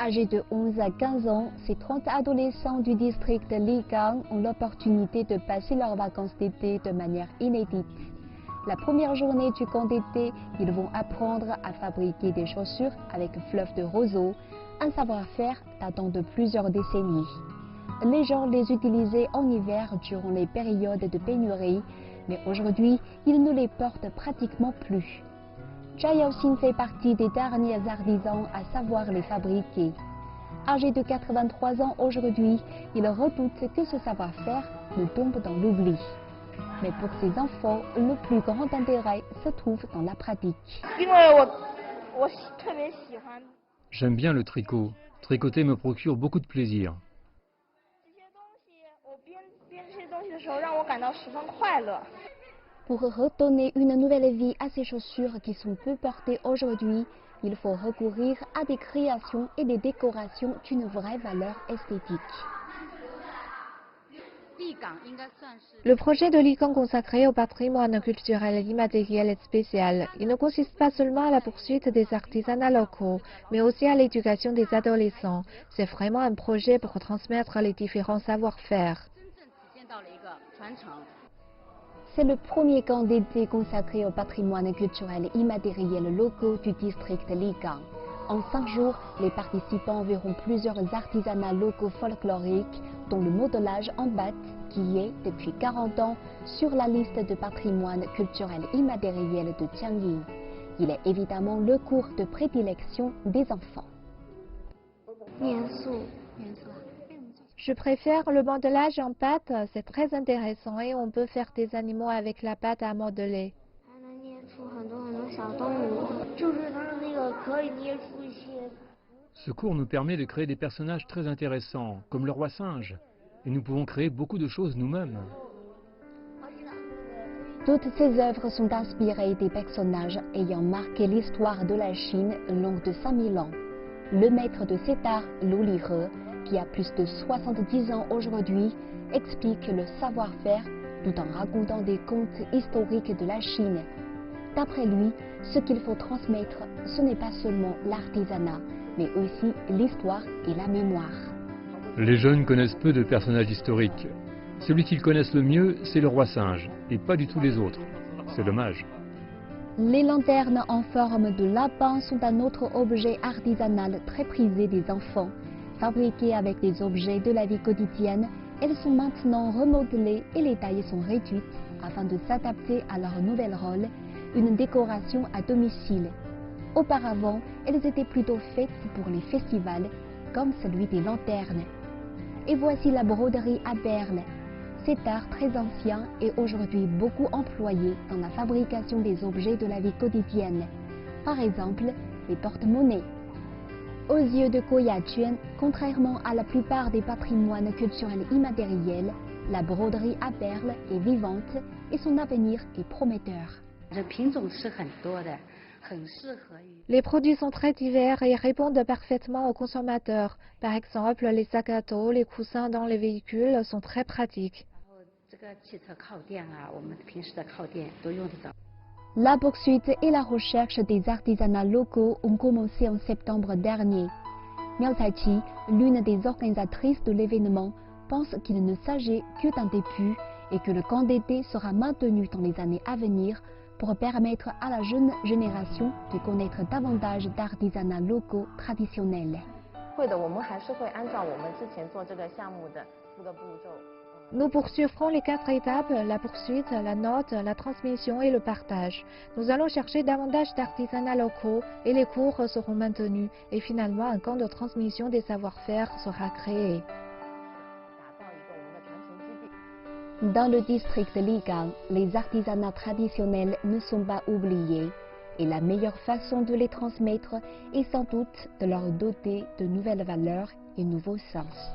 Âgés de 11 à 15 ans, ces 30 adolescents du district de Ligang ont l'opportunité de passer leurs vacances d'été de manière inédite. La première journée du camp d'été, ils vont apprendre à fabriquer des chaussures avec fleuve de roseau, un savoir-faire datant de plusieurs décennies. Les gens les utilisaient en hiver durant les périodes de pénurie, mais aujourd'hui, ils ne les portent pratiquement plus. Jia Yaoxin fait partie des derniers artisans à savoir les fabriquer. Âgé de 83 ans aujourd'hui, il redoute que ce savoir-faire ne tombe dans l'oubli. Mais pour ses enfants, le plus grand intérêt se trouve dans la pratique. J'aime bien le tricot. Tricoter me procure beaucoup de plaisir. Pour redonner une nouvelle vie à ces chaussures qui sont peu portées aujourd'hui, il faut recourir à des créations et des décorations d'une vraie valeur esthétique. Le projet de Ligang consacré au patrimoine culturel immatériel est spécial. Il ne consiste pas seulement à la poursuite des artisanats locaux, mais aussi à l'éducation des adolescents. C'est vraiment un projet pour transmettre les différents savoir-faire. C'est le premier camp d'été consacré au patrimoine culturel immatériel locaux du district Ligang. En 5 jours, les participants verront plusieurs artisanats locaux folkloriques, dont le modelage en batte, qui est, depuis 40 ans, sur la liste de patrimoine culturel immatériel de Jiangyin. Il est évidemment le cours de prédilection des enfants. Je préfère le modelage en pâte, c'est très intéressant et on peut faire des animaux avec la pâte à modeler. Ce cours nous permet de créer des personnages très intéressants, comme le roi singe. Et nous pouvons créer beaucoup de choses nous-mêmes. Toutes ces œuvres sont inspirées des personnages ayant marqué l'histoire de la Chine longue de 5000 ans. Le maître de cet art, Lu Lihe, qui a plus de 70 ans aujourd'hui, explique le savoir-faire tout en racontant des contes historiques de la Chine. D'après lui, ce qu'il faut transmettre, ce n'est pas seulement l'artisanat, mais aussi l'histoire et la mémoire. Les jeunes connaissent peu de personnages historiques. Celui qu'ils connaissent le mieux, c'est le roi singe, et pas du tout les autres. C'est dommage. Les lanternes en forme de lapin sont un autre objet artisanal très prisé des enfants. Fabriquées avec des objets de la vie quotidienne, elles sont maintenant remodelées et les tailles sont réduites afin de s'adapter à leur nouvel rôle, une décoration à domicile. Auparavant, elles étaient plutôt faites pour les festivals, comme celui des lanternes. Et voici la broderie à perles. Cet art très ancien est aujourd'hui beaucoup employé dans la fabrication des objets de la vie quotidienne. Par exemple, les porte-monnaies. Aux yeux de Guo Yaquan, contrairement à la plupart des patrimoines culturels immatériels, la broderie à perles est vivante et son avenir est prometteur. Les produits sont très divers et répondent parfaitement aux consommateurs. Par exemple, les sacs à dos, les coussins dans les véhicules sont très pratiques. La poursuite et la recherche des artisanats locaux ont commencé en septembre dernier. Miao Caiqi, l'une des organisatrices de l'événement, pense qu'il ne s'agit que d'un début et que le camp d'été sera maintenu dans les années à venir pour permettre à la jeune génération de connaître davantage d'artisanats locaux traditionnels. Nous poursuivrons les 4 étapes, la poursuite, la note, la transmission et le partage. Nous allons chercher davantage d'artisanats locaux et les cours seront maintenus. Et finalement, un camp de transmission des savoir-faire sera créé. Dans le district de Ligang, les artisanats traditionnels ne sont pas oubliés. Et la meilleure façon de les transmettre est sans doute de leur doter de nouvelles valeurs et nouveaux sens.